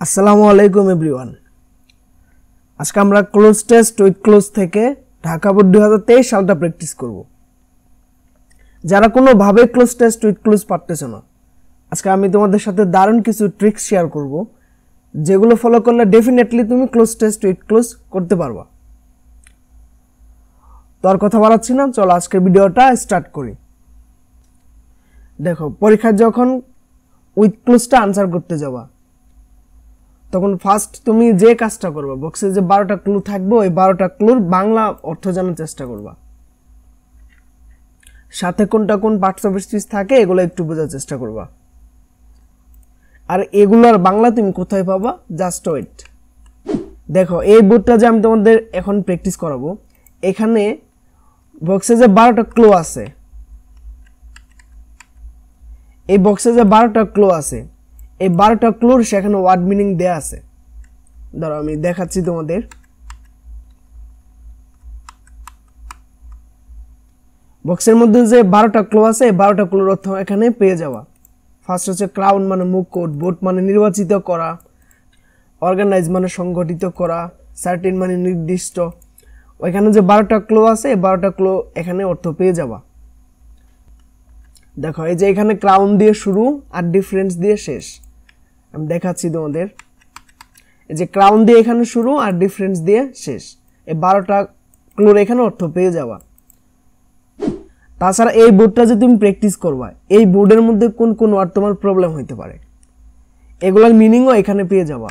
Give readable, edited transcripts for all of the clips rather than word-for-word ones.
আসসালামু আলাইকুম এভরিওয়ান। আজকে আমরা ক্লোজ টেস্ট উইথ ক্লোজ থেকে ঢাকা বোর্ড 2023 সালটা প্র্যাকটিস করব। যারা কোনোভাবে ক্লোজ টেস্ট উইথ ক্লোজ পারতেছ না, আজকে আমি তোমাদের সাথে দারুণ কিছু ট্রিক্স শেয়ার করব, যেগুলো ফলো করলে ডেফিনেটলি তুমি ক্লোজ টেস্ট উইথ ক্লোজ করতে পারবা। তো আর কথা বাড়াচ্ছি না, চলো আজকের ভিডিওটা স্টার্ট করি। দেখো, পরীক্ষায় যখন উইথ ক্লোজটা আনসার করতে যাবা, তখন ফার্স্ট তুমি যে কাজটা করবা, বক্সে যে 12টা ক্লু থাকবে, ওই 12টা ক্লুর বাংলা অর্থ জানার চেষ্টা করবা। সাথে কোনটা কোন পার্টস অফ স্পিচ থাকে এগুলো একটু বোঝার চেষ্টা করবা। আর এগুলোর বাংলা তুমি কোথায় পাবা? Just wait. দেখো, এই বোর্ডটা যে আমি তোমাদের এখন প্র্যাকটিস করাবো, এখানে বক্সে যে 12টা ক্লু আছে, এই বক্সে যে 12টা ক্লু আছে, এই 12টা ক্লুর সেখানে ওয়ার্ড মিনিং দেয়া আছে। ধরো আমি দেখাচ্ছি তোমাদের। বক্সের মধ্যে যে 12টা ক্লু আছে, এই 12টা ক্লুর অর্থ এখানে পেয়ে যাওয়া। ফার্স্ট হচ্ছে ক্রাউন মানে মুকুট, ভোট মানে নির্বাচিত করা, অর্গানাইজ মানে সংগঠিত করা, সার্টেন মানে নির্দিষ্ট। ওইখানে যে 12টা ক্লু আছে, এই 12টা ক্লু এখানে অর্থ পেয়ে যাওয়া। দেখো, এই যে এখানে ক্রাউন দিয়ে শুরু আর ডিফারেন্স দিয়ে শেষ। আমি দেখাচ্ছি তোমাদের। এই যে ক্রাউন দিয়ে এখানে শুরু আর ডিফারেন্স দিয়ে শেষ, এই 12টা ক্লুর এখানে অর্থ পেয়ে যাওয়া। তাছাড়া এই বোর্ডটা যে তুমি প্র্যাকটিস করবা, এই বোর্ডের মধ্যে কোন কোন ওয়ার্ড তোমার প্রবলেম হইতে পারে, এগুলোর মিনিংও এখানে পেয়ে যাবা।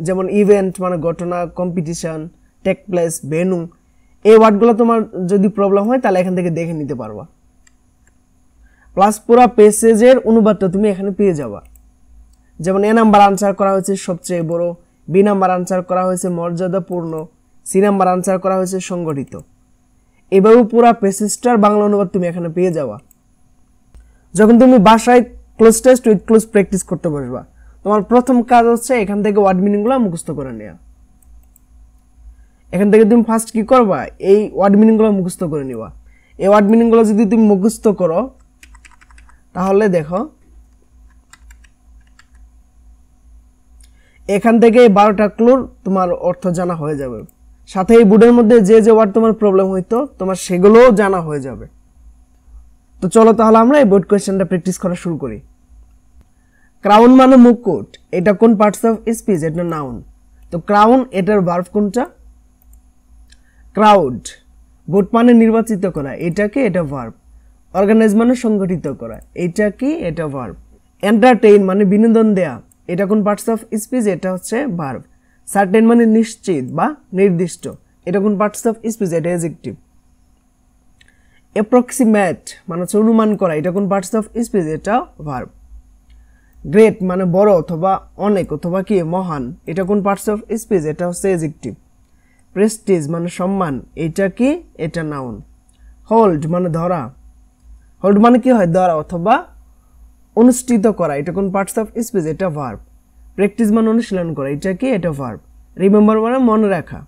যেমন ইভেন্ট মানে ঘটনা, কম্পিটিশন, টেক প্লেস, ভেন্যু, এই ওয়ার্ডগুলো তোমার যদি প্রবলেম হয় তাহলে এখান থেকে দেখে নিতে পারবা। প্লাস পুরো প্যাসেজের অনুবাদটা তুমি এখানে পেয়ে যাবা। যেমন এ নাম্বার আনসার করা হয়েছে সবচেয়ে বড়, বি নাম্বার আনসার করা হয়েছে মর্যাদাপূর্ণ, সি নাম্বার আনসার করা হয়েছে সংগঠিত। এভাবে পুরো প্যাসেজটার বাংলা অনুবাদ তুমি এখানে পেয়ে যাবা। যখন তুমি বাসায় close test with close practice করতে বসবা, তোমার প্রথম কাজ হচ্ছে এখান থেকে ওয়ার্ড মিনিংগুলো মুখস্থ করে নেওয়া। এখান থেকে তুমি ফার্স্ট কি করবা? এই ওয়ার্ড মিনিংগুলো মুখস্থ করে নিবা। এই ওয়ার্ড মিনিংগুলো যদি তুমি মুখস্থ করো, তাহলে দেখো এখান থেকে 12টা ক্লুর তোমার অর্থ জানা হয়ে যাবে। সাথে এই বোর্ডের মধ্যে যে যে ওয়ার্ড তোমার প্রবলেম হইতো, তোমার সেগুলোও জানা হয়ে যাবে। তো চলো তাহলে আমরা এই বোর্ড কোয়েশ্চেনটা প্র্যাকটিস করা শুরু করি। ক্রাউন মানে মুকুট, এটা কোন পার্টস অফ স্পিচ? এটা নাউন। তো ক্রাউন এটার ভার্ব কোনটা? ক্রাউড। ভোট মানে নির্বাচিত করা, এটা কি? এটা ভার্ব। অর্গানাইজ মানে সংগঠিত করা, এটা কি? এটা ভার্ব। এন্টারটেইন মানে বিনোদন দেয়া, এটা কোন পার্টস অফ স্পিচ? এটা হচ্ছে ভার্ব। সার্টেন মানে নিশ্চিত বা নির্দিষ্ট, এটা কোন পার্টস অফ স্পিচ? এটা অ্যাডজেক্টিভ। অ্যাপ্রক্সিমেট মানে হচ্ছে অনুমান করা, এটা কোন পার্টস অফ স্পিচ? এটা ভার্ব। গ্রেট মানে বড় অথবা অনেক অথবা কি মহান, এটা কোন পার্টস অফ স্পিচ? এটা হচ্ছে অ্যাডজেক্টিভ। প্রেস্টিজ মানে সম্মান, এটা কি? এটা নাউন। হোল্ড মানে ধরা, হোল্ড মানে কি হয়? ধরা অথবা অনুষ্ঠিত করা, এটা কোন পার্টস অফ স্পিচ? এটা ভার্ব। প্র্যাকটিস মানে অনুশীলন করা, এটা কি? এটা ভার্ব। রিমেম্বার মানে মনে রাখা,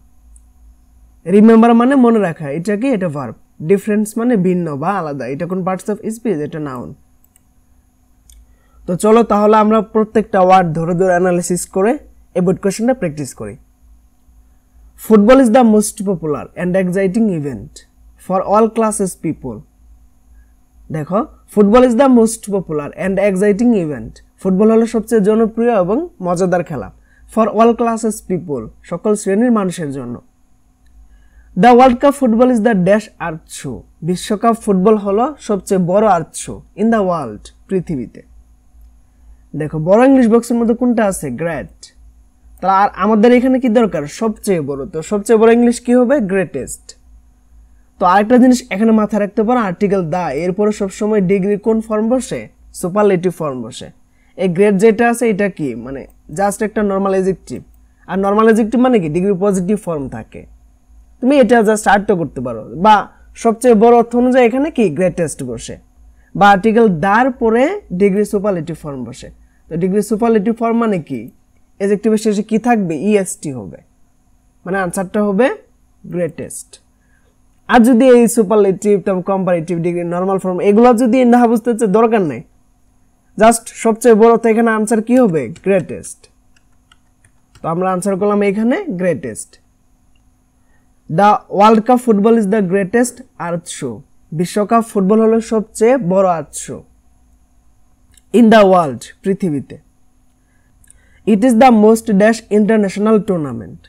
রিমেম্বার মানে মনে রাখা, এটা কি? এটা ভার্ব। ডিফারেন্স মানে ভিন্ন বা আলাদা, এটা কোন পার্টস অফ স্পিচ? এটা নাউন। তো চলো তাহলে আমরা প্রত্যেকটা ওয়ার্ড ধরে ধরে অ্যানালাইসিস করে এই বোর্ড কোয়েশ্চেনটা প্র্যাকটিস করি। Football is the most popular and exciting event for all classes people. দেখো, football is the most popular and exciting event, football হলো সবচেয়ে জনপ্রিয় এবং মজাদার খেলা। ফর অল ক্লাসেস পিপল, সকল শ্রেণীর মানুষের জন্য। The world cup football is the dash earth show, বিশ্বকাপ ফুটবল হলো সবচেয়ে বড় আর্থ শো ইন দ্য ওয়ার্ল্ড, পৃথিবীতে। দেখো, বড় ইংলিশ বক্সের মধ্যে কোনটা আছে? গ্রেট। তাহলে আর আমাদের এখানে কি দরকার? সবচেয়ে বড়। তো সবচেয়ে বড় ইংলিশ কি হবে? গ্রেটেস্ট। তো আরেকটা জিনিস এখানে মাথায় রাখতে পারো, আর্টিকেল দা এরপরে সবসময় ডিগ্রি কোন ফর্ম বসে? সুপারলেটিভ ফর্ম বসে। এই গ্রেড যেটা আছে এটা কি? মানে জাস্ট একটা নর্মাল অ্যাডজেক্টিভ। আর নর্মাল অ্যাডজেক্টিভ মানে কি? ডিগ্রি পজিটিভ ফর্ম থাকে। তুমি এটা জাস্ট আর্ট করতে পারো, বা সবচেয়ে বড় অর্থ অনুযায়ী এখানে কি? গ্রেটেস্ট বসে। বা আর্টিকেল দার পরে ডিগ্রি সুপারলেটিভ ফর্ম বসে। তো ডিগ্রি সুপারলেটিভ ফর্ম মানে কি? অ্যাডজেক্টিভের শেষে কি থাকবে? ইএসটি হবে, মানে আনসারটা হবে গ্রেটেস্ট। আর যদি এই সুপারলেটিভ, তারপর কম্পারেটিভ, ডিগ্রি, নর্মাল ফর্ম এগুলো যদি না বুঝতে হচ্ছে দরকার নেই, জাস্ট সবচেয়ে বড়, তো এখানে আনসার কি হবে? গ্রেটেস্ট। তো আমরা আনসার করলাম এখানে greatest. The world cup football is the greatest earth show. বিশ্বকাপ ফুটবল হলো সবচেয়ে বড় আর্থ শো ইন দ্য ওয়ার্ল্ড, পৃথিবীতে। It is the most dash international tournament.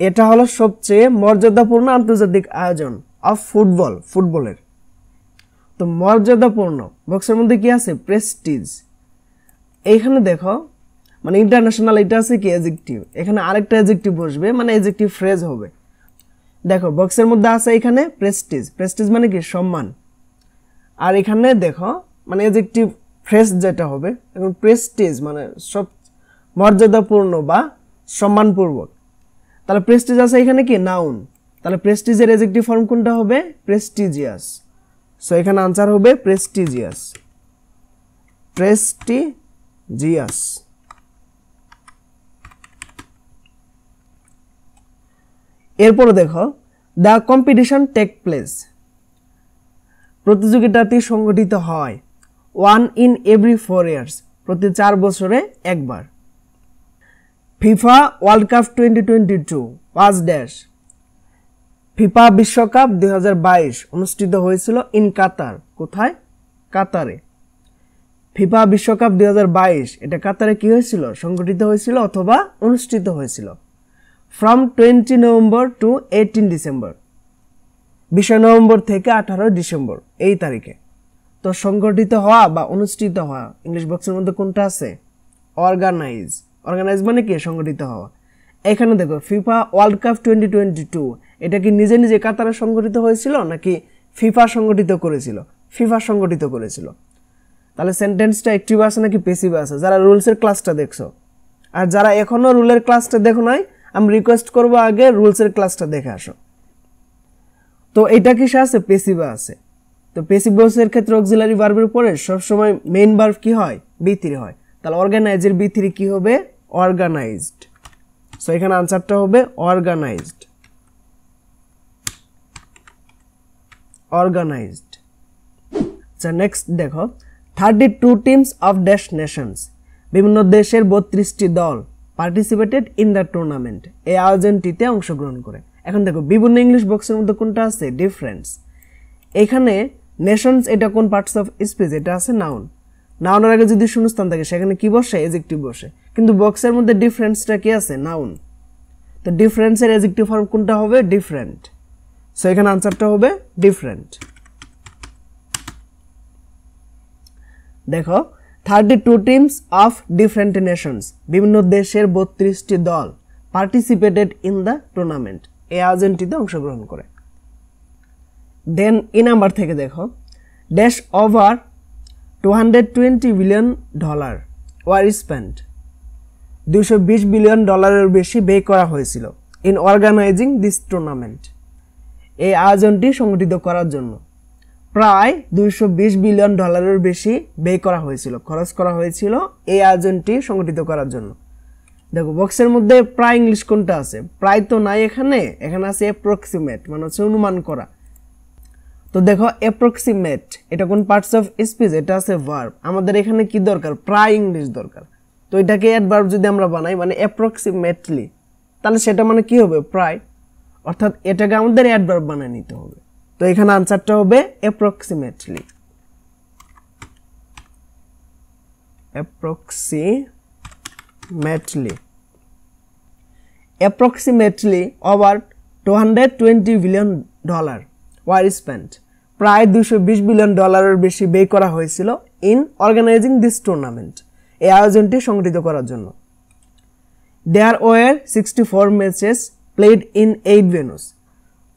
এটা হলো সবচেয়ে মর্যাদাপূর্ণ আন্তর্জাতিক আয়োজন অফ ফুটবল, ফুটবলের। তো মর্যাদাপূর্ণ বক্সের মধ্যে কি আছে? প্রেস্টিজ। এইখানে দেখো মানে ইন্টারন্যাশনাল, এটা আছে কি অ্যাডজেক্টিভ, এখানে আরেকটা অ্যাডজেক্টিভ বসবে, মানে অ্যাডজেক্টিভ ফ্রেজ হবে। দেখো বক্সের মধ্যে আছে এখানে প্রেস্টিজ, প্রেস্টিজ মানে কি সম্মান, আর এখানে দেখো মানে অ্যাডজেক্টিভ ফ্রেজ যেটা হবে, এখন প্রেস্টিজ মানে সব মর্যাদাপূর্ণ বা সম্মানপূর্বক। তাহলে প্রেস্টিজ আছে এখানে কি নাউন, তাহলে প্রেস্টিজের অ্যাডজেক্টিভ ফর্ম কোনটা হবে? প্রেস্টিজিয়াস। সো এখানে আনসার হবে প্রেস্টিজিয়াস, প্রেস্টিজিয়াস। এরপরে দেখো দ্য কম্পিটিশন টেক প্লেস। প্রতিযোগিতাটি সংগঠিত হয় ওয়ান ইন এভরি 4 ইয়ার্স, প্রতি 4 বছরে একবার। FIFA world cup 2022 was dash. FIFA বিশ্বকাপ 2022 অনুষ্ঠিত হয়েছিল ইন কাতার, কোথায়? কাতারে। ফিফা বিশ্বকাপ 2022 এটা কাতারে কি হয়েছিল? সংগঠিত হয়েছিল অথবা অনুষ্ঠিত হয়েছিল। ফ্রম 20 নভেম্বর টু 18 ডিসেম্বর, 20 নভেম্বর থেকে 18 ডিসেম্বর এই তারিখে। তো সংগঠিত হওয়া বা অনুষ্ঠিত হওয়া ইংলিশ বক্সের মধ্যে কোনটা আছে? অর্গানাইজ। অর্গানাইজ মানে কি? সংগঠিত হওয়া। এখানে দেখো ফিফা ওয়ার্ল্ড কাপ 2022 এটা কি নিজে নিজে কাতারে সংগঠিত হয়েছিল নাকি ফিফা সংগঠিত করেছিল? ফিফা সংগঠিত করেছিল। তাহলে সেন্টেন্সটা অ্যাক্টিভ আছে নাকি প্যাসিভ আছে? যারা রুলসের ক্লাসটা দেখছো, আর যারা এখনো রুলের ক্লাসটা দেখো নাই, আমি রিকোয়েস্ট করবো আগে রুলসের ক্লাসটা দেখে আসো। তো এটা কিসে আছে? প্যাসিভে আছে। তো প্যাসিভ ভয়েসের ক্ষেত্রে অক্সিলারি ভার্বের পরে সবসময় মেইন ভার্ব কি হয়? B3 হয়। তাহলে অর্গানাইজের B3 কি হবে? অর্গানাইজড। সো এখানে আনসারটা হবে অর্গানাইজড, অর্গানাইজড। আচ্ছা নেক্সট দেখো 32 টিমস অফ ড্যাশ নেশনস, বিভিন্ন দেশের 32টি দল পার্টিসিপেটেড ইন দ্য টুর্নামেন্ট, এই আয়োজনটিতে অংশগ্রহণ করে। এখন দেখো বিভিন্ন ইংলিশ বক্সের মধ্যে কোনটা আছে? ডিফারেন্স। এখানে নেশনস এটা কোন পার্টস অফ স্পিচ? এটা আছে নাউন। নাউনের আগে যদি শূন্যস্থান থাকে সেখানে কি বসে? অ্যাডজেক্টিভ বসে। কিন্তু বক্সের মধ্যে ডিফারেন্সটা কি আছে? নাউন। তো ডিফারেন্সের অ্যাডজেক্টিভ ফর্ম কোনটা হবে? ডিফারেন্ট। সো এখানে আনসারটা হবে ডিফারেন্ট। দেখো 32 টিমস অফ ডিফারেন্ট নেশনস, বিভিন্ন দেশের 32টি দল পার্টিসিপেটেড ইন দ্য টুর্নামেন্ট, এই আয়োজনটিতে অংশগ্রহণ করে। দেন ই নাম্বার থেকে দেখো dash over $220 billion were spent, $220 billion বেশি ব্যয় করা হয়েছিল ইন অর্গানাইজিং দিস টুর্নামেন্ট, এই আয়োজনটি সংগঠিত করার জন্য। প্রায় $220 বিলিয়ন বেশি ব্যয় করা হয়েছিল, খরচ করা হয়েছিল এই আয়োজনটি সংগঠিত করার জন্য। দেখো বক্সের মধ্যে প্রায় ইংলিশ কোনটা আছে? প্রায় তো নাই এখানে, এখানে আছে অ্যাপ্রক্সিমেট, মানে হচ্ছে অনুমান করা। তো দেখো অ্যাপ্রক্সিমেট এটা কোন পার্টস অফ স্পিচ? এটা আছে ভার্ব। আমাদের এখানে কি দরকার? প্রায় ইংলিশ দরকার। তো এটাকে অ্যাডভার্ব যদি আমরা বানাই মানে অ্যাপ্রক্সিমেটলি, তাহলে সেটা মানে কি হবে? প্রায়। অর্থাৎ এটাকে আমাদের অ্যাডভার্ব বানিয়ে নিতে হবে। তো এখানে আনসারটা হবে approximately, approximately. Approximately over $220 billion were spent, প্রায় $220 বিলিয়ন বেশি ব্যয় করা হয়েছিল ইন অর্গানাইজিং দিস টুর্নামেন্ট, এই আয়োজনটি সংগঠিত করার জন্য। There were 64 matches played in 8 venues,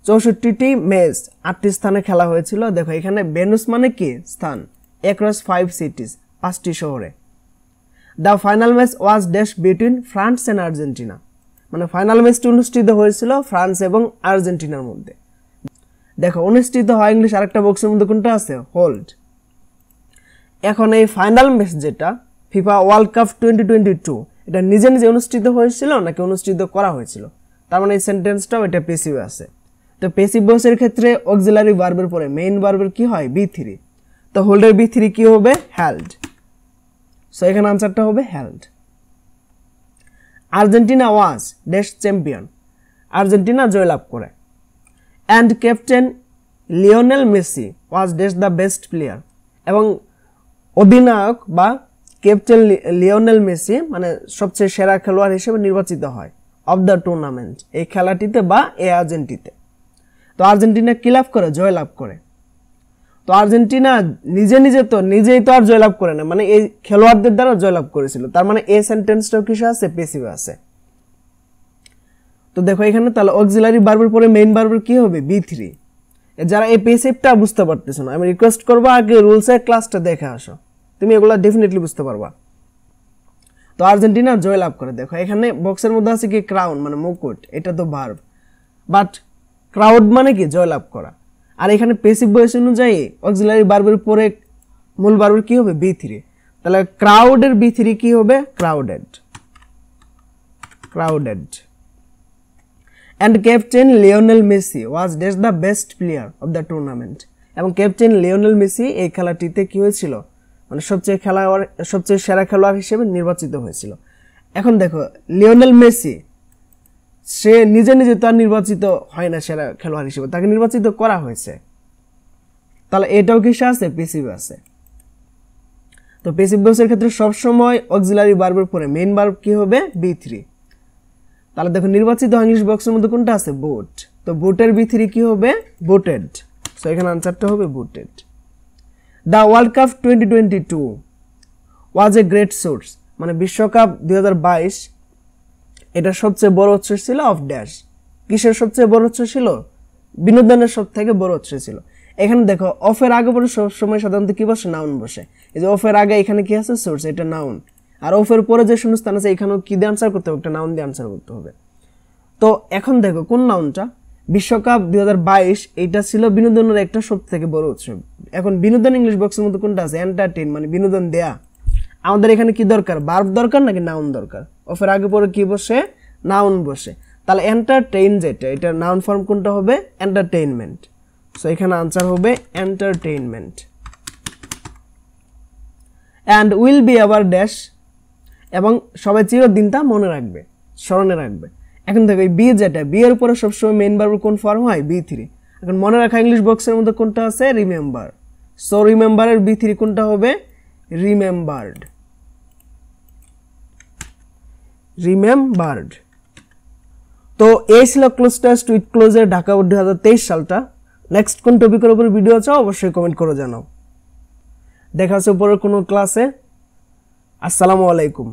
64টি ম্যাচ 8টি স্থানে খেলা হয়েছিল। দেখো এখানে ভেন্যুস মানে কি? স্থান। অ্যাক্রস 5 সিটিজ, 5টি শহরে। The final match was dash between France and Argentina, মানে ফাইনাল ম্যাচটি অনুষ্ঠিত হয়েছিল ফ্রান্স এবং আর্জেন্টিনার মধ্যে। দেখো অনুষ্ঠিত হয় ইংলিশ আরেকটা বক্সের মধ্যে কোনটা আছে? হোল্ড। এখন এই ফাইনাল ম্যাচ যেটা ফিফা ওয়ার্ল্ড কাপ 2022 এটা নিজে নিজে অনুষ্ঠিত হয়েছিল নাকি অনুষ্ঠিত করা হয়েছিল? তার মানে এই সেন্টেন্সটাও এটা প্যাসিভ আছে। তো প্যাসিভ ভয়েসের ক্ষেত্রে অক্সিলারি ভার্বের পরে মেইন ভার্বের কি হয়? B3। তো হোল্ডের B3 কি হবে? হেল্ড। সো এখানে আনসারটা হবে held. Argentina was dash champion, Argentina জয়লাভ করে। And captain Lionel Messi was dash the best player, এবং অধিনায়ক বা ক্যাপ্টেন লিওনেল মেসি মানে সবচেয়ে সেরা খেলোয়াড় হিসেবে নির্বাচিত হয় অফ দ্য টুর্নামেন্ট, এই খেলাটিতে বা এই আর্জেন্টিতে। তো আর্জেন্টিনা কি লাভ করে? জয়লাভ করে। তো আর্জেন্টিনা নিজেই তো আর জয়লাভ করে না, মানে এই খেলোয়াড়দের দ্বারা জয়লাভ করেছিল, তার মানে এই সেন্টেন্সটাও কিসে আছে? পেসিভে আছে। তো দেখো এখানে তাহলে অক্সিলারি ভার্বের পরে মেইন ভার্বের কি হবে? B3। যারা এই পেসিভটা বুঝতে পারতেছো না, আমি রিকোয়েস্ট করবো আগে রুলসের ক্লাসটা দেখে আসো, তুমি এগুলা ডেফিনেটলি বুঝতে পারবা। তো আর্জেন্টিনা জয়লাভ করে। দেখো এখানে বক্সের মধ্যে আছে কি? ক্রাউন মানে মুকুট, এটা তো ভার্ব, বাট ক্রাউড মানে কি? জয়লাভ করা। আর এখানে পেসিভ ভয়েস অনুযায়ী অক্সিলারি ভার্বের পরে মূল ভার্বের কি হবে? B3। তাহলে ক্রাউডের B3 কি হবে? Crowded, crowded. And captain Lionel Messi was dash the best player of the tournament, এবং ক্যাপ্টেন লিওনেল মেসি এই খেলাটিতে কি হয়েছিল? মানে সবচেয়ে সেরা খেলোয়াড় হিসেবে নির্বাচিত হয়েছিল। এখন দেখো লিওনেল মেসি সে নিজে তো আর নির্বাচিত হয় না সেরা খেলোয়াড় হিসেবে, তাকে নির্বাচিত করা হয়েছে। তাহলে এটাও কিসে আছে? পেসিভ আছে। তো পেসিভ ভয়েসের ক্ষেত্রে সবসময় অক্সিলারি ভার্বের পরে মেইন ভার্ব কি হবে? B3। তাহলে দেখো নির্বাচিত ইংলিশ বক্সের মধ্যে কোনটা আছে? ভোট। তো ভোটের B3 কি হবে? ভোটেড। সো এখানে আনসারটা হবে voted. The world cup 2022 was a great source, মানে বিশ্বকাপ 2022 এটা সবচেয়ে বড় উৎস ছিল অফ ড্যাশ। কিসের সবচেয়ে বড় উৎস ছিল? বিনোদনের সব থেকে বড় উৎস ছিল। এখানে দেখো অফের আগে পরে সব সময় সাধারণত কি বসে? নাউন বসে। এই যে অফের আগে এখানে কি আছে? সোর্স, এটা নাউন। আর অফের পরে যে শূন্যস্থান আছে এখানেও কি দিয়ে আনসার করতে হবে? একটা নাউন দিয়ে আনসার করতে হবে। তো এখন দেখো কোন নাউনটা? বিশ্বকাপ 2022 এইটা ছিল বিনোদনের একটা সব থেকে বড় উৎস। এখন বিনোদন ইংলিশ বক্সের মধ্যে কোনটা আছে? এন্টারটেইন, মানে বিনোদন দেয়া। আমাদের এখানে কি দরকার? ভার্ব দরকার নাকি নাউন দরকার? অফের আগে পরে কি বসে? নাউন বসে। তাহলে এন্টারটেইন যেটা, এটা নাউন ফর্ম কোনটা হবে? এন্টারটেইনমেন্ট। সো এখানে আনসার হবে entertainment. And will be hour dash, এবং সবাই চিরদিন তা মনে রাখবে, স্মরণে রাখবে। এখন দেখো এই বি যেটা, বি এর উপরে সবসময় মেইন ভার্বের কোন ফর্ম হয়? B3। এখন মনে রাখা ইংলিশ বক্সের মধ্যে কোনটা আছে? রিমেম্বার। সো রিমেম্বারের B3 কোনটা হবে? Remembered, remembered. তো এই ছিল ক্লোজ টেস্ট উইথ ক্লোজের ঢাকা বোর্ড 2023 সালটা। নেক্সট কোন টপিকের উপর ভিডিও চাও অবশ্যই কমেন্ট করে জানাও। দেখা হচ্ছে পরের কোনো ক্লাসে। আসসালামু আলাইকুম।